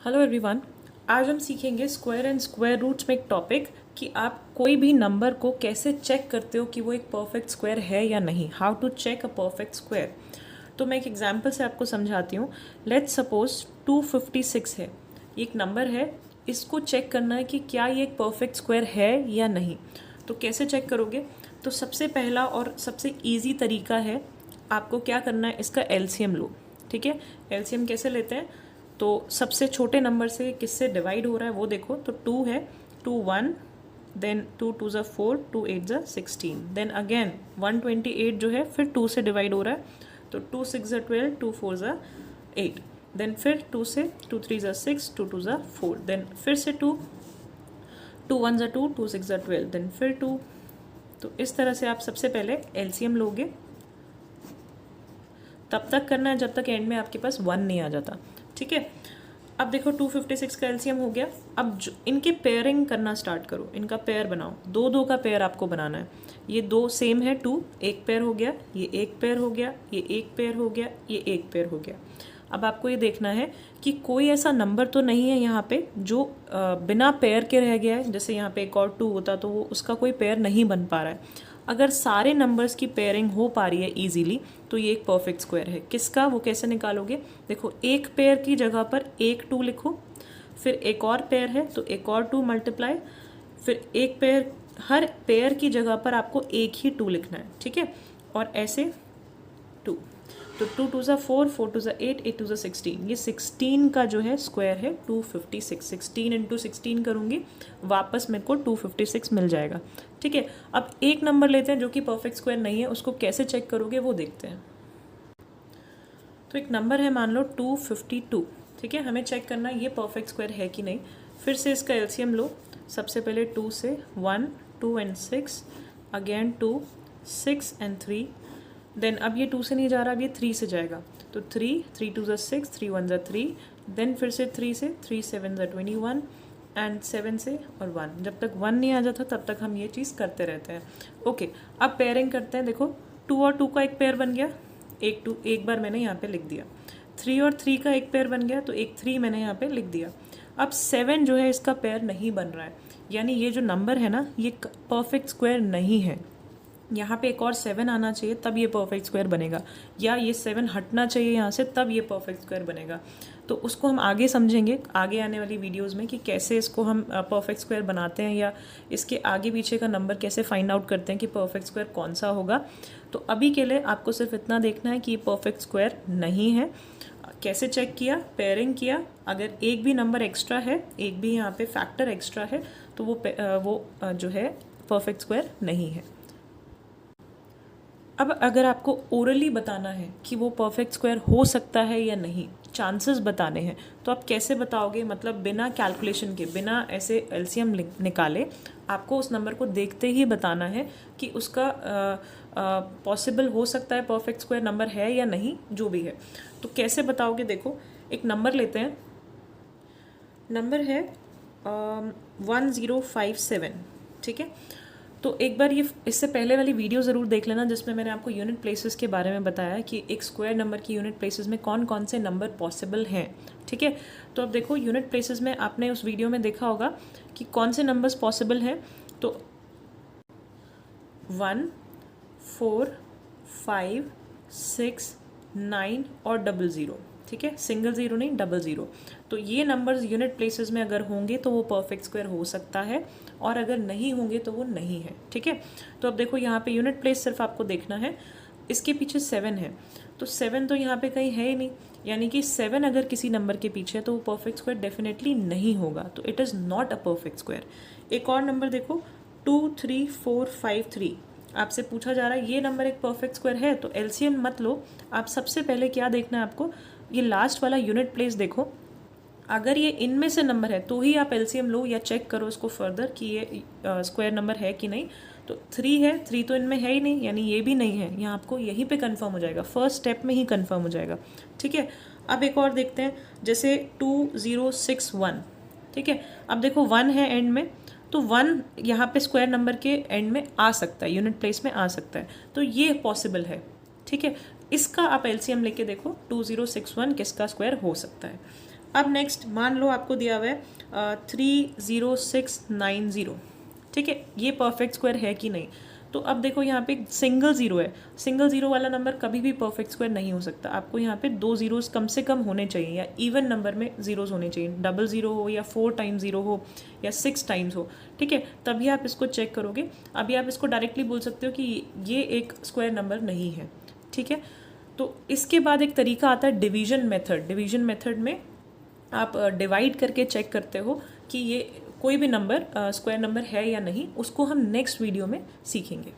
Hello everyone. आज हम सीखेंगे स्क्वायर एंड स्क्वायर रूट्स में एक टॉपिक कि आप कोई भी नंबर को कैसे चेक करते हो कि वो एक परफेक्ट स्क्वायर है या नहीं। How to check a perfect square. तो मैं एक एग्जांपल से आपको समझाती हूँ। लेट्स सपोज 256 है, एक नंबर है, इसको चेक करना है कि क्या ये एक परफेक्ट स्क्वायर है या नहीं। तो कैसे चेक करोगे? तो सबसे पहला और सबसे ईजी तरीका है, आपको क्या करना है, इसका एलसीएम लो। ठीक है, एलसीएम कैसे लेते हैं? तो सबसे छोटे नंबर से किससे डिवाइड हो रहा है वो देखो। तो 2 है, 2 1, देन 2 2 ज़ा 4, 2 8 ज़ा 16, देन अगेन 128 जो है फिर 2 से डिवाइड हो रहा है। तो 2 6 ज़ा 12, 2 4 ज़ा 8, देन फिर 2 से 2 3 ज़ा 6, 2 2 ज़ा 4, देन फिर से 2 2 1 ज़ा 2, 2 6 ज़ा 12, देन फिर 2। तो इस तरह से आप सबसे पहले एलसीएम लोगे। तब तक करना है जब तक एंड में आपके पास 1 नहीं आ जाता। ठीक है, अब देखो 256 का एलसीएम हो गया। अब इनके पेयरिंग करना स्टार्ट करो, इनका पेयर बनाओ। दो दो का पेयर आपको बनाना है। ये दो सेम है, 2 एक पेयर हो गया, ये एक पेयर हो गया, ये एक पेयर हो गया, ये एक पेयर हो गया। अब आपको ये देखना है कि कोई ऐसा नंबर तो नहीं है यहाँ पे जो बिना पेयर के रह गया है। जैसे यहाँ पे एक और 2 होता तो वो उसका कोई पेयर नहीं बन पा रहा है। अगर सारे नंबर्स की पेयरिंग हो पा रही है इजीली तो ये एक परफेक्ट स्क्वायर है। किसका, वो कैसे निकालोगे? देखो, एक पेयर की जगह पर एक 2 लिखो, फिर एक और पेयर है तो एक और 2 मल्टीप्लाई, फिर एक पेयर, हर पेयर की जगह पर आपको एक ही 2 लिखना है। ठीक है, और ऐसे 2। तो 2 2 ज़ा 4, 4 2 ज़ा 8, 8 2 ज़ा 16, ये 16 का जो है स्क्वायर है 256। 16 इंटू 16 करूँगी, वापस मेरे को 256 मिल जाएगा। ठीक है, अब एक नंबर लेते हैं जो कि परफेक्ट स्क्वायर नहीं है, उसको कैसे चेक करोगे वो देखते हैं। तो एक नंबर है, मान लो 252। ठीक है, हमें चेक करना है ये परफेक्ट स्क्वायर है कि नहीं। फिर से इसका एलसीएम लो। सबसे पहले 2 से 1, 2 एंड 6, अगेन 2, 6 एंड 3, देन अब ये 2 से नहीं जा रहा, अब ये 3 से जाएगा। तो 3, 3 2 ज़ा 6, 3 1 ज़ा 3, देन फिर से 3 से, 3 7 ज़ा 21 एंड 7 से और 1। जब तक 1 नहीं आ जाता तब तक हम ये चीज़ करते रहते हैं। ओके, अब पेयरिंग करते हैं। देखो 2 और 2 का एक पेयर बन गया, एक 2 एक बार मैंने यहाँ पे लिख दिया। 3 और 3 का एक पेयर बन गया तो एक 3 मैंने यहाँ पे लिख दिया। अब 7 जो है इसका पेयर नहीं बन रहा है, यानी ये जो नंबर है ना ये परफेक्ट स्क्वायर नहीं है। यहाँ पे एक और 7 आना चाहिए तब ये परफेक्ट स्क्वायर बनेगा, या ये 7 हटना चाहिए यहाँ से तब ये परफेक्ट स्क्वायर बनेगा। तो उसको हम आगे समझेंगे आगे आने वाली वीडियोस में कि कैसे इसको हम परफेक्ट स्क्वायर बनाते हैं, या इसके आगे पीछे का नंबर कैसे फाइंड आउट करते हैं कि परफेक्ट स्क्वायर कौन सा होगा। तो अभी के लिए आपको सिर्फ इतना देखना है कि ये परफेक्ट स्क्वायर नहीं है। कैसे चेक किया? पेयरिंग किया। अगर एक भी नंबर एक्स्ट्रा है, एक भी यहाँ पे फैक्टर एक्स्ट्रा है, तो वो जो है परफेक्ट स्क्वायर नहीं है। अब अगर आपको ओरली बताना है कि वो परफेक्ट स्क्वायर हो सकता है या नहीं, चांसेस बताने हैं, तो आप कैसे बताओगे? मतलब बिना कैलकुलेशन के, बिना ऐसे एलसीएम निकाले, आपको उस नंबर को देखते ही बताना है कि उसका पॉसिबल हो सकता है, परफेक्ट स्क्वायर नंबर है या नहीं, जो भी है। तो कैसे बताओगे? देखो, एक नंबर लेते हैं। नंबर है 1057। ठीक है, तो एक बार ये इससे पहले वाली वीडियो ज़रूर देख लेना जिसमें मैंने आपको यूनिट प्लेसेस के बारे में बताया कि एक स्क्वायर नंबर की यूनिट प्लेसेस में कौन कौन से नंबर पॉसिबल हैं। ठीक है, तो अब देखो यूनिट प्लेसेस में आपने उस वीडियो में देखा होगा कि कौन से नंबर्स पॉसिबल हैं। तो 1 4 5 6 9 और 00। ठीक है, सिंगल 0 नहीं, 00। तो ये नंबर्स यूनिट प्लेसेस में अगर होंगे तो वो परफेक्ट स्क्वायर हो सकता है, और अगर नहीं होंगे तो वो नहीं है। ठीक है, तो अब देखो यहाँ पे यूनिट प्लेस सिर्फ आपको देखना है, इसके पीछे 7 है, तो 7 तो यहाँ पे कहीं है ही नहीं, यानी कि 7 अगर किसी नंबर के पीछे है तो वो परफेक्ट स्क्वायर डेफिनेटली नहीं होगा। तो it is not a perfect square. एक और नंबर देखो 2 3 4 5 3, आपसे पूछा जा रहा है ये नंबर एक परफेक्ट स्क्वायर है, तो एलसीएम मत लो। आप सबसे पहले क्या देखना है आपको, ये लास्ट वाला यूनिट प्लेस देखो। अगर ये इनमें से नंबर है तो ही आप एलसीएम लो या चेक करो इसको फर्दर कि ये स्क्वायर नंबर है कि नहीं। तो 3 है, 3 तो इनमें है ही नहीं, यानी ये भी नहीं है। यहाँ आपको यहीं पे कंफर्म हो जाएगा, फर्स्ट स्टेप में ही कंफर्म हो जाएगा। ठीक है, अब एक और देखते हैं, जैसे 2061। ठीक है, अब देखो 1 है एंड में, तो 1 यहाँ पे स्क्वायर नंबर के एंड में आ सकता है, यूनिट प्लेस में आ सकता है, तो ये पॉसिबल है। ठीक है, इसका आप एलसीएम लेके देखो 2061 किसका स्क्वायर हो सकता है। अब नेक्स्ट मान लो आपको दिया हुआ है 30690, ठीक है, ये परफेक्ट स्क्वायर है कि नहीं। तो अब देखो यहाँ पे सिंगल ज़ीरो है, सिंगल ज़ीरो वाला नंबर कभी भी परफेक्ट स्क्वायर नहीं हो सकता। आपको यहाँ पे 2 ज़ीरोज़ कम से कम होने चाहिए, या इवन नंबर में ज़ीरोज़ होने चाहिए, डबल ज़ीरो हो या 4 टाइम्स ज़ीरो हो या 6 टाइम्स हो, ठीक है, तभी आप इसको चेक करोगे। अभी आप इसको डायरेक्टली बोल सकते हो कि ये एक स्क्वायर नंबर नहीं है, ठीक है। तो इसके बाद एक तरीका आता है डिवीजन मेथड। डिवीजन मेथड में आप डिवाइड करके चेक करते हो कि ये कोई भी नंबर स्क्वायर नंबर है या नहीं। उसको हम नेक्स्ट वीडियो में सीखेंगे।